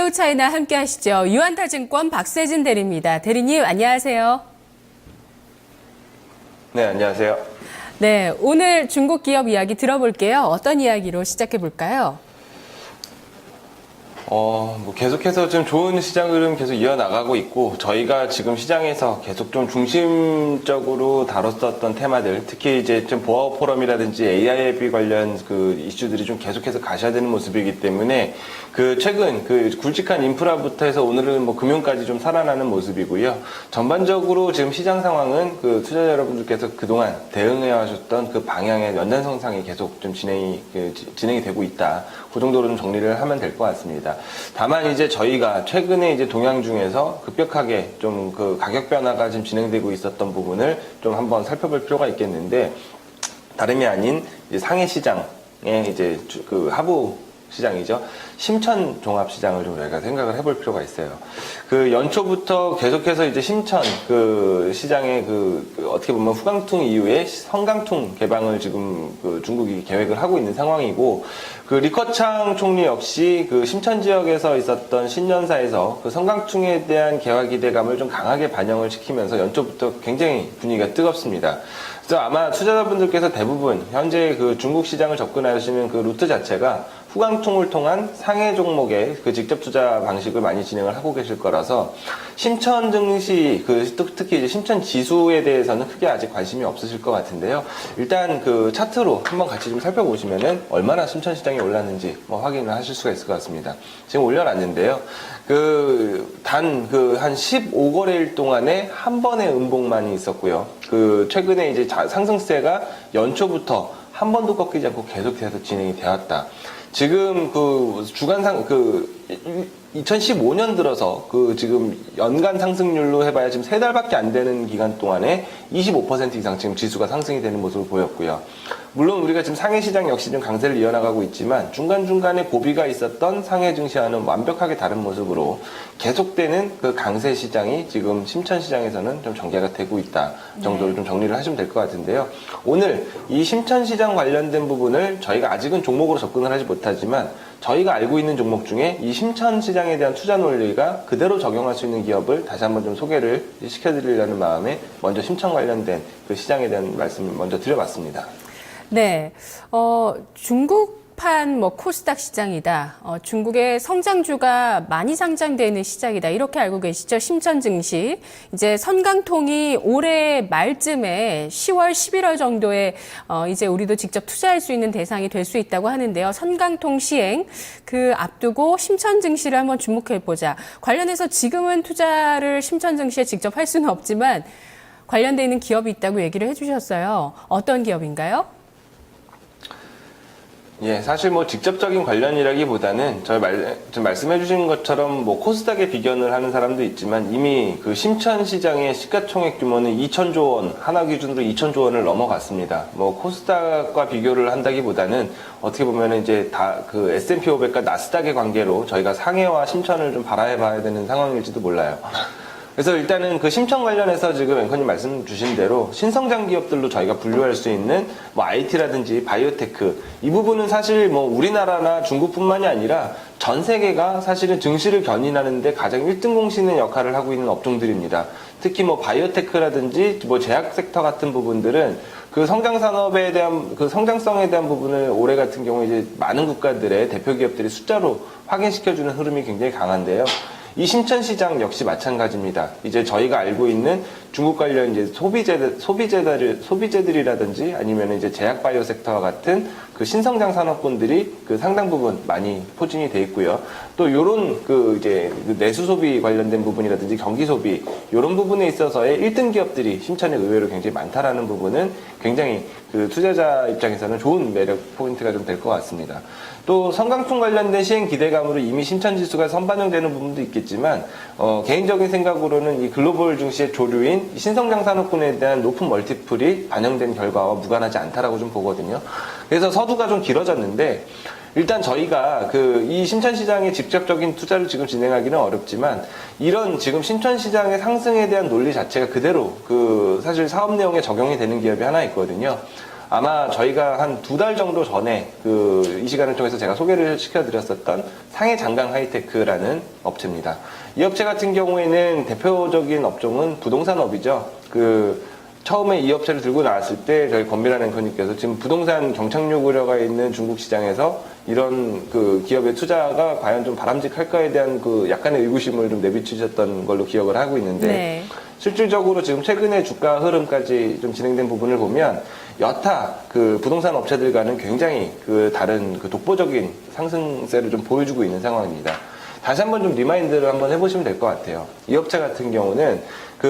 리서우 차이나 함께 하시죠. 유한타증권 박세진 대리입니다. 대리님 안녕하세요. 네, 안녕하세요. 네, 오늘 중국 기업 이야기 들어볼게요. 어떤 이야기로 시작해 볼까요? 계속해서 좀 좋은 시장 흐름 계속 이어나가고 있고, 저희가 지금 시장에서 계속 좀 중심적으로 다뤘었던 테마들, 특히 이제 좀 보아 포럼이라든지 AIB 관련 그 이슈들이 좀 계속해서 가셔야 되는 모습이기 때문에, 최근 굵직한 인프라부터 해서 오늘은 뭐 금융까지 좀 살아나는 모습이고요. 전반적으로 지금 시장 상황은 투자자 여러분들께서 그동안 대응해 하셨던 그 방향의 연장선상이 계속 좀 진행이 되고 있다. 그 정도로 좀 정리를 하면 될 것 같습니다. 다만 이제 저희가 최근에 이제 동향 중에서 급격하게 좀 가격 변화가 지금 진행되고 있었던 부분을 좀 한번 살펴볼 필요가 있겠는데, 다름이 아닌 이제 상해 시장의 이제 하부 시장이죠. 심천 종합 시장을 좀 저희가 생각을 해볼 필요가 있어요. 연초부터 계속해서 이제 심천 시장의 어떻게 보면 후강통 이후에 성강통 개방을 지금 중국이 계획을 하고 있는 상황이고, 리커창 총리 역시 심천 지역에서 있었던 신년사에서 성강통에 대한 개화 기대감을 좀 강하게 반영을 시키면서 연초부터 굉장히 분위기가 뜨겁습니다. 그래서 아마 투자자분들께서 대부분 현재 중국 시장을 접근하시는 루트 자체가 후강통을 통한 상해 종목의 직접 투자 방식을 많이 진행을 하고 계실 거라서, 심천 증시, 특히 이제 심천 지수에 대해서는 크게 아직 관심이 없으실 것 같은데요. 일단 차트로 한번 같이 좀 살펴보시면은 얼마나 심천 시장이 올랐는지 확인을 하실 수가 있을 것 같습니다. 지금 올려놨는데요. 한 15거래일 동안에 한 번의 음봉만이 있었고요. 최근에 이제 상승세가 연초부터 한 번도 꺾이지 않고 계속해서 진행이 되었다. 지금 주간상 2015년 들어서 지금 연간 상승률로 해봐야 지금 3달밖에 안 되는 기간 동안에 25% 이상 지금 지수가 상승이 되는 모습을 보였고요. 물론 우리가 지금 상해 시장 역시 좀 강세를 이어나가고 있지만, 중간중간에 고비가 있었던 상해 증시와는 완벽하게 다른 모습으로 계속되는 강세 시장이 지금 심천 시장에서는 좀 전개가 되고 있다 정도를 좀 정리를 하시면 될 것 같은데요. 오늘 이 심천 시장 관련된 부분을 저희가 아직은 종목으로 접근을 하지 못하지만, 저희가 알고 있는 종목 중에 이 심천 시장에 대한 투자 논리가 그대로 적용할 수 있는 기업을 다시 한번 좀 소개를 시켜드리려는 마음에 먼저 심천 관련된 시장에 대한 말씀을 먼저 드려봤습니다. 네, 중국판 코스닥 시장이다. 중국의 성장주가 많이 상장되는 시장이다. 이렇게 알고 계시죠? 심천 증시. 이제 선강통이 올해 말쯤에 10월, 11월 정도에 이제 우리도 직접 투자할 수 있는 대상이 될 수 있다고 하는데요. 선강통 시행 앞두고 심천 증시를 한번 주목해 보자. 관련해서 지금은 투자를 심천 증시에 직접 할 수는 없지만 관련돼 있는 기업이 있다고 얘기를 해주셨어요. 어떤 기업인가요? 예, 사실 직접적인 관련이라기보다는 지금 말씀해 주신 것처럼 코스닥에 비견을 하는 사람도 있지만, 이미 심천 시장의 시가총액 규모는 2천조 원, 하나 기준으로 2천조 원을 넘어갔습니다. 코스닥과 비교를 한다기보다는 어떻게 보면 이제 S&P 500과 나스닥의 관계로 저희가 상해와 심천을 좀 바라해 봐야 되는 상황일지도 몰라요. 그래서 일단은 심천 관련해서 지금 앵커님 말씀 주신 대로 신성장 기업들로 저희가 분류할 수 있는 IT라든지 바이오테크, 이 부분은 사실 우리나라나 중국뿐만이 아니라 전 세계가 사실은 증시를 견인하는데 가장 1등 공신의 역할을 하고 있는 업종들입니다. 특히 바이오테크라든지 제약 섹터 같은 부분들은 성장 산업에 대한 성장성에 대한 부분을 올해 같은 경우에 이제 많은 국가들의 대표 기업들이 숫자로 확인시켜주는 흐름이 굉장히 강한데요. 이 심천 시장 역시 마찬가지입니다. 이제 저희가 알고 있는 중국 관련 이제 소비재들이라든지 아니면 이제 제약 바이오 섹터와 같은 신성장 산업군들이 상당 부분 많이 포진이 돼 있고요. 또 요런 이제 내수 소비 관련된 부분이라든지 경기 소비, 요런 부분에 있어서의 1등 기업들이 심천에 의외로 굉장히 많다라는 부분은 굉장히 투자자 입장에서는 좋은 매력 포인트가 좀 될 것 같습니다. 또 성강통 관련된 시행 기대감으로 이미 심천 지수가 선반영되는 부분도 있겠지만, 개인적인 생각으로는 이 글로벌 증시의 조류인 신성장 산업군에 대한 높은 멀티플이 반영된 결과와 무관하지 않다라고 좀 보거든요. 그래서 서두가 좀 길어졌는데, 일단 저희가 이 심천 시장에 직접적인 투자를 지금 진행하기는 어렵지만, 이런 지금 심천 시장의 상승에 대한 논리 자체가 그대로 사실 사업 내용에 적용이 되는 기업이 하나 있거든요. 아마 저희가 한 2달 정도 전에 이 시간을 통해서 제가 소개를 시켜드렸었던 상해 장강 하이테크라는 업체입니다. 이 업체 같은 경우에는 대표적인 업종은 부동산업이죠. 처음에 이 업체를 들고 나왔을 때 저희 권미란 앵커님께서 지금 부동산 경착륙 우려가 있는 중국 시장에서 이런 기업의 투자가 과연 좀 바람직할까에 대한 약간의 의구심을 좀 내비치셨던 걸로 기억을 하고 있는데 네. 실질적으로 지금 최근에 주가 흐름까지 좀 진행된 부분을 보면 여타 부동산 업체들과는 굉장히 다른 독보적인 상승세를 좀 보여주고 있는 상황입니다. 다시 한번 좀 리마인드를 한번 해보시면 될 것 같아요. 이 업체 같은 경우는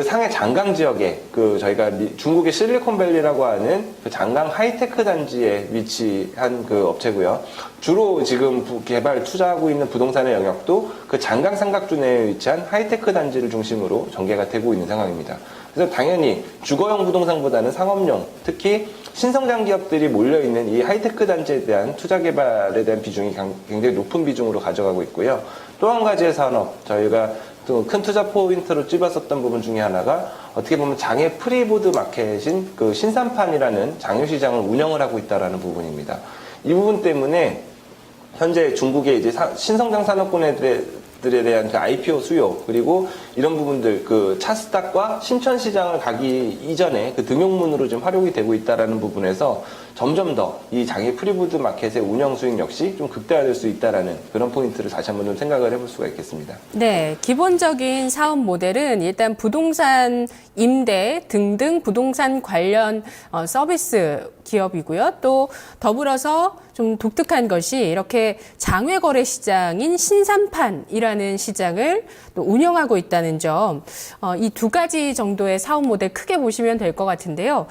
상해 장강 지역에 저희가 중국의 실리콘밸리라고 하는 장강 하이테크 단지에 위치한 업체고요. 주로 지금 개발 투자하고 있는 부동산의 영역도 장강 삼각주 내에 위치한 하이테크 단지를 중심으로 전개가 되고 있는 상황입니다. 그래서 당연히 주거용 부동산보다는 상업용, 특히 신성장 기업들이 몰려있는 이 하이테크 단지에 대한 투자 개발에 대한 비중이 굉장히 높은 비중으로 가져가고 있고요. 또 한 가지의 산업, 저희가 또 큰 투자 포인트로 찝었었던 부분 중에 하나가 어떻게 보면 장외 프리보드 마켓인 신산판이라는 장외 시장을 운영을 하고 있다는 부분입니다. 이 부분 때문에 현재 중국의 이제 신성장 산업군들에 대한 IPO 수요, 그리고 이런 부분들, 차스닥과 신천시장을 가기 이전에 등용문으로 좀 활용이 되고 있다는 부분에서 점점 더 이 장외 프리보드 마켓의 운영 수익 역시 좀 극대화될 수 있다는 그런 포인트를 다시 한번 좀 생각을 해볼 수가 있겠습니다. 네, 기본적인 사업 모델은 일단 부동산 임대 등등 부동산 관련 서비스 기업이고요. 또 더불어서 좀 독특한 것이 이렇게 장외 거래 시장인 신산판이라는 시장을 또 운영하고 있다는 점, 이 두 가지 정도의 사업 모델 크게 보시면 될 것 같은데요.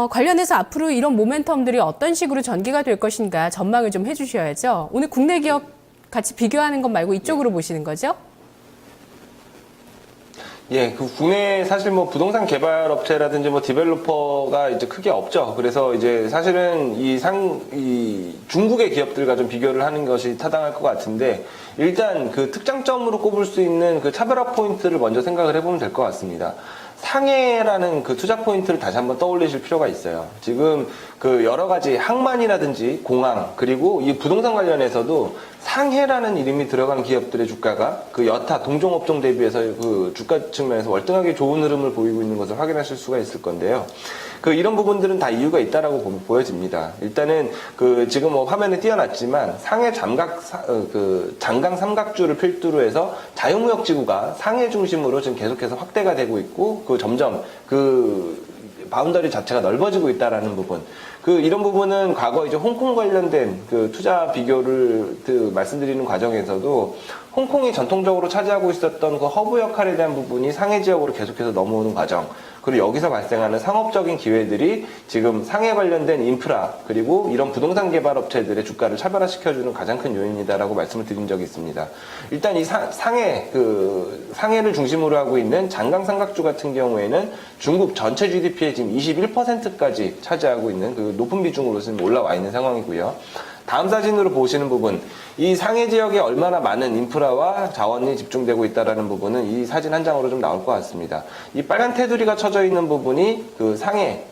관련해서 앞으로 이런 모멘텀들이 어떤 식으로 전개가 될 것인가 전망을 좀 해주셔야죠. 오늘 국내 기업 같이 비교하는 것 말고 이쪽으로 보시는 거죠? 예, 국내에 사실 부동산 개발 업체라든지 디벨로퍼가 이제 크게 없죠. 그래서 이제 사실은 이 중국의 기업들과 좀 비교를 하는 것이 타당할 것 같은데, 일단 특장점으로 꼽을 수 있는 차별화 포인트를 먼저 생각을 해보면 될 것 같습니다. 상해라는 투자 포인트를 다시 한번 떠올리실 필요가 있어요. 지금 여러 가지 항만이라든지 공항, 그리고 이 부동산 관련해서도 상해라는 이름이 들어간 기업들의 주가가 여타 동종업종 대비해서 주가 측면에서 월등하게 좋은 흐름을 보이고 있는 것을 확인하실 수가 있을 건데요. 이런 부분들은 다 이유가 있다라고 보여집니다. 일단은 지금 화면에 띄어놨지만 상해 장강 삼각주를 필두로 해서 자유무역 지구가 상해 중심으로 지금 계속해서 확대가 되고 있고 점점 바운더리 자체가 넓어지고 있다라는 부분. 이런 부분은 과거 이제 홍콩 관련된 투자 비교를 말씀드리는 과정에서도 홍콩이 전통적으로 차지하고 있었던 허브 역할에 대한 부분이 상해 지역으로 계속해서 넘어오는 과정. 그리고 여기서 발생하는 상업적인 기회들이 지금 상해 관련된 인프라, 그리고 이런 부동산 개발 업체들의 주가를 차별화시켜주는 가장 큰 요인이다라고 말씀을 드린 적이 있습니다. 일단 이 상해를 중심으로 하고 있는 장강 삼각주 같은 경우에는 중국 전체 GDP의 지금 21%까지 차지하고 있는 높은 비중으로 지금 올라와 있는 상황이고요. 다음 사진으로 보시는 부분, 이 상해 지역에 얼마나 많은 인프라와 자원이 집중되고 있다는 부분은 이 사진 한 장으로 좀 나올 것 같습니다. 이 빨간 테두리가 쳐져 있는 부분이 상해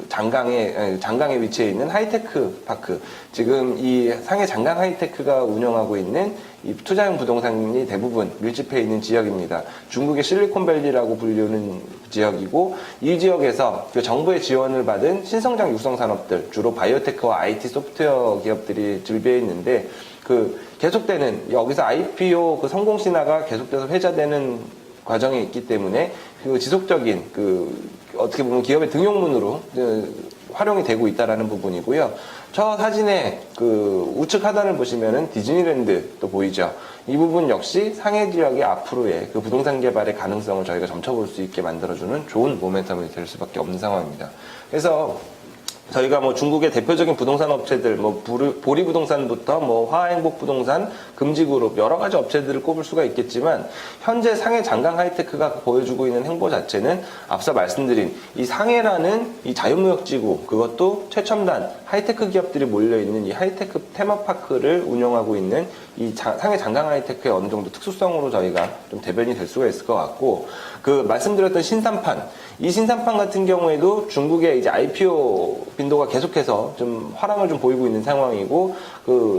장강에 위치해 있는 하이테크 파크. 지금 이 상해 장강 하이테크가 운영하고 있는 이 투자형 부동산이 대부분 밀집해 있는 지역입니다. 중국의 실리콘밸리라고 불리는 지역이고, 이 지역에서 정부의 지원을 받은 신성장 육성 산업들, 주로 바이오테크와 IT 소프트웨어 기업들이 즐비해 있는데, 계속되는 여기서 IPO 성공 신화가 계속돼서 회자되는 과정이 있기 때문에 지속적인 어떻게 보면 기업의 등용문으로 활용이 되고 있다라는 부분이고요. 저 사진에 우측 하단을 보시면은 디즈니랜드도 보이죠. 이 부분 역시 상해 지역의 앞으로의 부동산 개발의 가능성을 저희가 점쳐볼 수 있게 만들어주는 좋은 모멘텀이 될 수밖에 없는 상황입니다. 그래서 저희가 중국의 대표적인 부동산 업체들, 보리부동산부터 화행복부동산, 금지그룹 여러 가지 업체들을 꼽을 수가 있겠지만, 현재 상해 장강 하이테크가 보여주고 있는 행보 자체는 앞서 말씀드린 이 상해라는 이 자유무역지구, 그것도 최첨단 하이테크 기업들이 몰려있는 이 하이테크 테마파크를 운영하고 있는 이 상해 장강 하이테크의 어느 정도 특수성으로 저희가 좀 대변이 될 수가 있을 것 같고, 말씀드렸던 신산판, 이 신산판 같은 경우에도 중국의 이제 IPO 빈도가 계속해서 좀 화랑을 좀 보이고 있는 상황이고,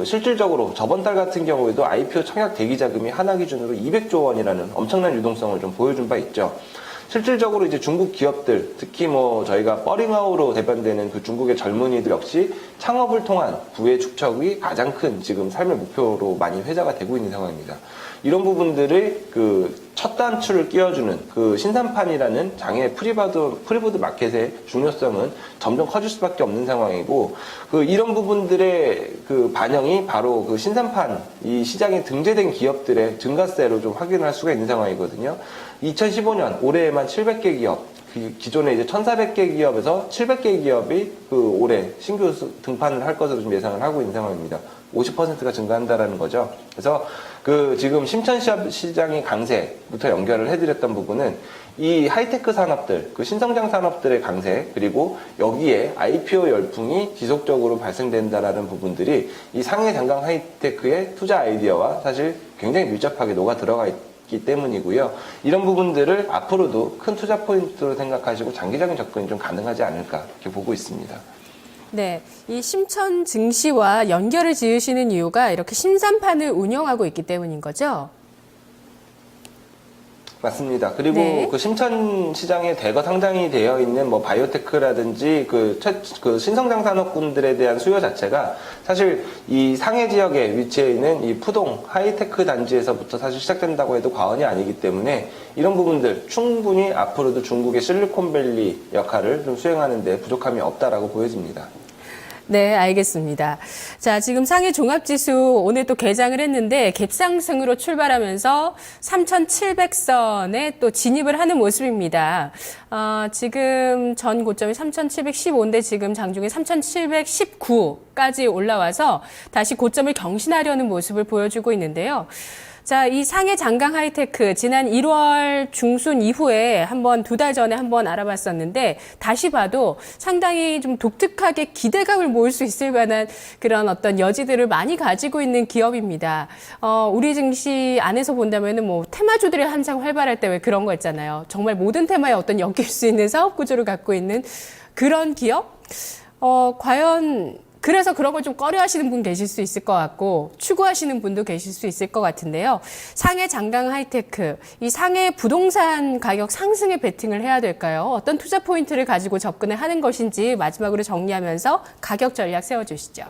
실질적으로 저번 달 같은 경우에도 IPO 청약 대기 자금이 하나 기준으로 200조 원이라는 엄청난 유동성을 좀 보여준 바 있죠. 실질적으로 이제 중국 기업들, 특히 뭐 저희가 뻐링아우로 대변되는 그 중국의 젊은이들 역시 창업을 통한 부의 축적이 가장 큰 지금 삶의 목표로 많이 회자가 되고 있는 상황입니다. 이런 부분들을 첫 단추를 끼워주는 신산판이라는 장애 프리보드 마켓의 중요성은 점점 커질 수밖에 없는 상황이고, 이런 부분들의 반영이 바로 신산판, 이 시장에 등재된 기업들의 증가세로 좀 확인할 수가 있는 상황이거든요. 2015년 올해에만 700개 기업, 기존에 이제 1,400개 기업에서 700개 기업이 올해 신규 등판을 할 것으로 좀 예상을 하고 있는 상황입니다. 50%가 증가한다라는 거죠. 그래서 지금 심천 시장의 강세부터 연결을 해드렸던 부분은 이 하이테크 산업들, 신성장 산업들의 강세, 그리고 여기에 IPO 열풍이 지속적으로 발생된다라는 부분들이 이 상해 장강 하이테크의 투자 아이디어와 사실 굉장히 밀접하게 녹아 들어가 있기 때문이고요. 이런 부분들을 앞으로도 큰 투자 포인트로 생각하시고 장기적인 접근이 좀 가능하지 않을까 이렇게 보고 있습니다. 네, 이 심천 증시와 연결을 지으시는 이유가 이렇게 신산판을 운영하고 있기 때문인 거죠? 맞습니다. 그리고 네. 심천 시장에 대거 상장이 되어 있는 뭐 바이오테크라든지 신성장 산업군들에 대한 수요 자체가 사실 이 상해 지역에 위치해 있는 이 푸동 하이테크 단지에서부터 사실 시작된다고 해도 과언이 아니기 때문에 이런 부분들 충분히 앞으로도 중국의 실리콘밸리 역할을 좀 수행하는 데 부족함이 없다라고 보여집니다. 네, 알겠습니다. 자, 지금 상해 종합지수 오늘 또 개장을 했는데 갭상승으로 출발하면서 3,700선에 또 진입을 하는 모습입니다. 지금 전 고점이 3,715인데 지금 장중에 3,719까지 올라와서 다시 고점을 경신하려는 모습을 보여주고 있는데요. 자, 이 상해 장강 하이테크 지난 1월 중순 이후에 두 달 전에 한번 알아봤었는데 다시 봐도 상당히 좀 독특하게 기대감을 모을 수 있을 만한 그런 어떤 여지들을 많이 가지고 있는 기업입니다. 우리 증시 안에서 본다면은 뭐 테마주들이 한창 활발할 때 왜 그런 거 있잖아요. 정말 모든 테마에 어떤 엮일 수 있는 사업 구조를 갖고 있는 그런 기업? 과연 그래서 그런 걸 좀 꺼려하시는 분 계실 수 있을 것 같고 추구하시는 분도 계실 수 있을 것 같은데요. 상해 장강 하이테크, 이 상해 부동산 가격 상승에 베팅을 해야 될까요? 어떤 투자 포인트를 가지고 접근을 하는 것인지 마지막으로 정리하면서 가격 전략 세워주시죠.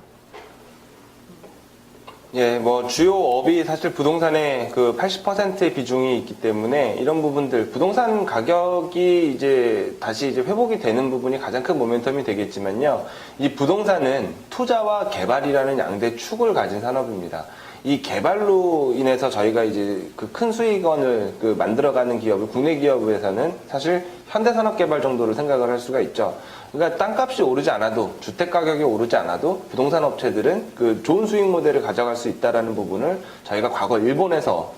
예, 뭐 주요 업이 사실 부동산의 80%의 비중이 있기 때문에 이런 부분들 부동산 가격이 이제 다시 회복이 되는 부분이 가장 큰 모멘텀이 되겠지만요. 이 부동산은 투자와 개발이라는 양대 축을 가진 산업입니다. 이 개발로 인해서 저희가 이제 큰 수익원을 만들어가는 기업을 국내 기업에서는 사실 현대산업개발 정도로 생각을 할 수가 있죠. 그러니까 땅값이 오르지 않아도 주택 가격이 오르지 않아도 부동산 업체들은 좋은 수익 모델을 가져갈 수 있다라는 부분을 저희가 과거 일본에서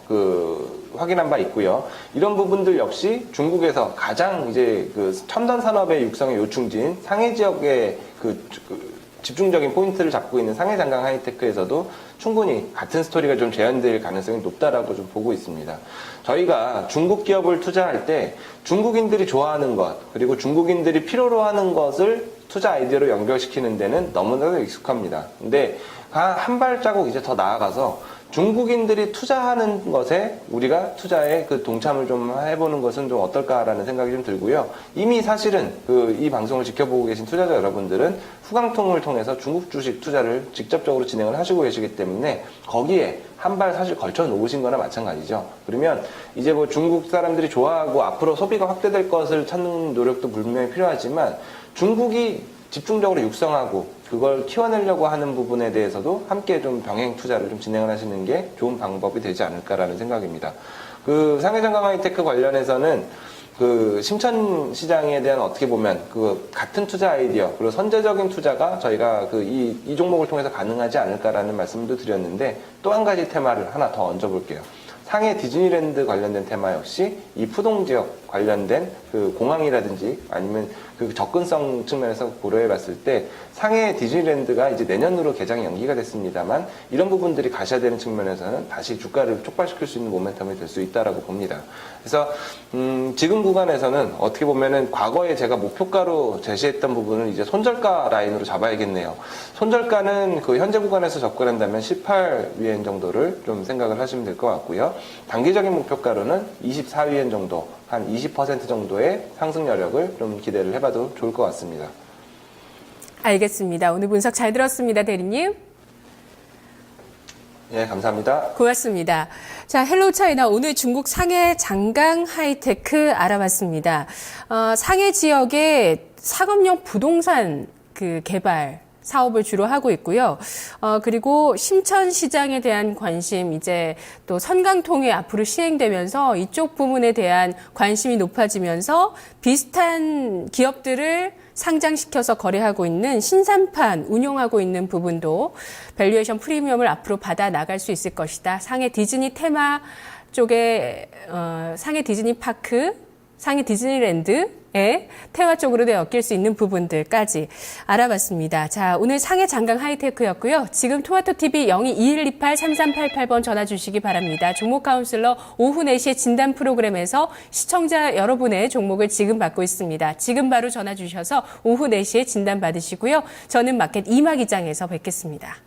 확인한 바 있고요. 이런 부분들 역시 중국에서 가장 이제 첨단 산업의 육성의 요충지인 상해 지역의 집중적인 포인트를 잡고 있는 상해 장강 하이테크에서도 충분히 같은 스토리가 좀 재현될 가능성이 높다라고 좀 보고 있습니다. 저희가 중국 기업을 투자할 때 중국인들이 좋아하는 것, 그리고 중국인들이 필요로 하는 것을 투자 아이디어로 연결시키는 데는 너무나도 익숙합니다. 근데 한 발자국 이제 더 나아가서 중국인들이 투자하는 것에 우리가 투자에 동참을 좀 해보는 것은 좀 어떨까라는 생각이 좀 들고요. 이미 사실은 이 방송을 지켜보고 계신 투자자 여러분들은 후광통을 통해서 중국 주식 투자를 직접적으로 진행을 하시고 계시기 때문에 거기에 한 발 사실 걸쳐 놓으신 거나 마찬가지죠. 그러면 이제 뭐 중국 사람들이 좋아하고 앞으로 소비가 확대될 것을 찾는 노력도 분명히 필요하지만 중국이 집중적으로 육성하고 그걸 키워내려고 하는 부분에 대해서도 함께 좀 병행 투자를 좀 진행을 하시는 게 좋은 방법이 되지 않을까라는 생각입니다. 상해장강 하이테크 관련해서는 심천 시장에 대한 어떻게 보면 같은 투자 아이디어 그리고 선제적인 투자가 저희가 이 종목을 통해서 가능하지 않을까라는 말씀도 드렸는데 또 한 가지 테마를 하나 더 얹어볼게요. 상해 디즈니랜드 관련된 테마 역시 이 푸동 지역 관련된 공항이라든지 아니면 그 접근성 측면에서 고려해 봤을 때 상해 디즈니랜드가 이제 내년으로 개장이 연기가 됐습니다만 이런 부분들이 가셔야 되는 측면에서는 다시 주가를 촉발시킬 수 있는 모멘텀이 될 수 있다라고 봅니다. 그래서 지금 구간에서는 어떻게 보면은 과거에 제가 목표가로 제시했던 부분을 이제 손절가 라인으로 잡아야겠네요. 손절가는 그 현재 구간에서 접근한다면 18위엔 정도를 좀 생각을 하시면 될 것 같고요. 단기적인 목표가로는 24위엔 정도, 한 20% 정도의 상승 여력을 좀 기대를 해봐도 좋을 것 같습니다. 알겠습니다. 오늘 분석 잘 들었습니다, 대리님. 예, 감사합니다. 고맙습니다. 자, 헬로우 차이나 오늘 중국 상해 장강 하이테크 알아봤습니다. 상해 지역에 상업용 부동산 그 개발 사업을 주로 하고 있고요. 그리고 심천 시장에 대한 관심, 이제 또 선강통이 앞으로 시행되면서 이쪽 부분에 대한 관심이 높아지면서 비슷한 기업들을 상장시켜서 거래하고 있는 신산판 운용하고 있는 부분도 밸류에이션 프리미엄을 앞으로 받아 나갈 수 있을 것이다. 상해 디즈니 테마 쪽에 상해 디즈니 파크, 상해 디즈니랜드의 태화 쪽으로 엮일 수 있는 부분들까지 알아봤습니다. 자, 오늘 상해 장강 하이테크였고요. 지금 토마토TV 0221283388번 전화 주시기 바랍니다. 종목 카운슬러 오후 4시에 진단 프로그램에서 시청자 여러분의 종목을 지금 받고 있습니다. 지금 바로 전화 주셔서 오후 4시에 진단 받으시고요. 저는 마켓 이마기장에서 뵙겠습니다.